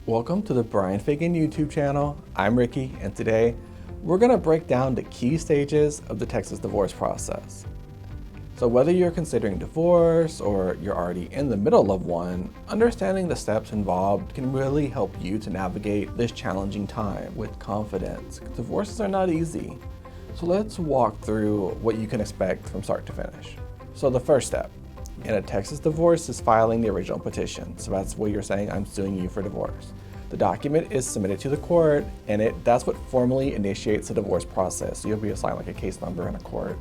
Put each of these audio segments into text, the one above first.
Welcome to the Bryan Fagan YouTube channel. I'm Ricky, and today we're going to break down the key stages of the Texas divorce process. So whether you're considering divorce or you're already in the middle of one, understanding the steps involved can really help you to navigate this challenging time with confidence. Divorces are not easy. So let's walk through what you can expect from start to finish. So the first step in a Texas divorce is filing the original petition. So that's where you're saying, I'm suing you for divorce. The document is submitted to the court, and that's what formally initiates the divorce process. So you'll be assigned like a case number in a court.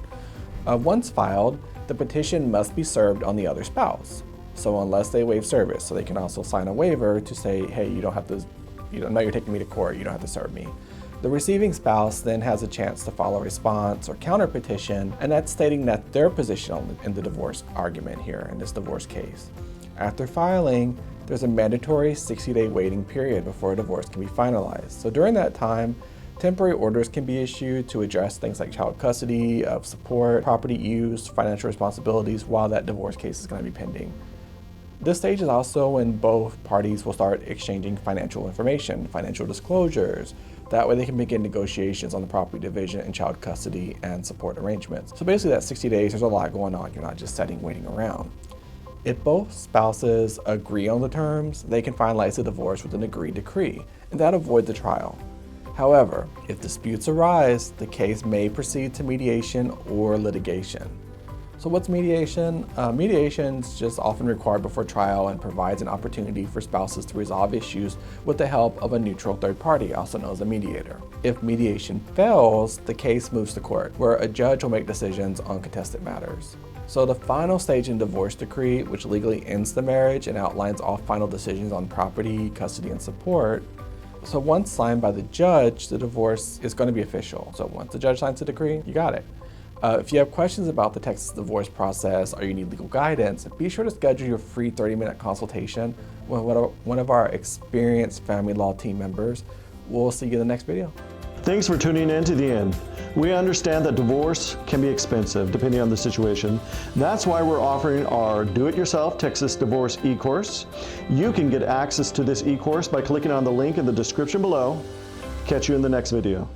Once filed, the petition must be served on the other spouse. So unless they waive service, so they can also sign a waiver to say, hey, you don't have to, now you're taking me to court, you don't have to serve me. The receiving spouse then has a chance to file a response or counter petition, and that's stating that their position in the divorce argument here in this divorce case. After filing, there's a mandatory 60-day waiting period before a divorce can be finalized. So during that time, temporary orders can be issued to address things like child custody, support, property use, financial responsibilities while that divorce case is going to be pending. This stage is also when both parties will start exchanging financial information, financial disclosures. That way they can begin negotiations on the property division and child custody and support arrangements. So basically that 60 days, there's a lot going on. You're not just sitting waiting around. If both spouses agree on the terms, they can finalize the divorce with an agreed decree, and that avoids the trial. However, if disputes arise, the case may proceed to mediation or litigation. So what's mediation? Mediation is just often required before trial and provides an opportunity for spouses to resolve issues with the help of a neutral third party, also known as a mediator. If mediation fails, the case moves to court, where a judge will make decisions on contested matters. So the final stage in divorce decree, which legally ends the marriage and outlines all final decisions on property, custody, and support. So once signed by the judge, the divorce is going to be official. So once the judge signs the decree, you got it. If you have questions about the Texas divorce process or you need legal guidance, be sure to schedule your free 30-minute consultation with one of our experienced family law team members. We'll see you in the next video. Thanks for tuning in to the end. We understand that divorce can be expensive depending on the situation. That's why we're offering our Do-It-Yourself Texas Divorce e-course. You can get access to this e-course by clicking on the link in the description below. Catch you in the next video.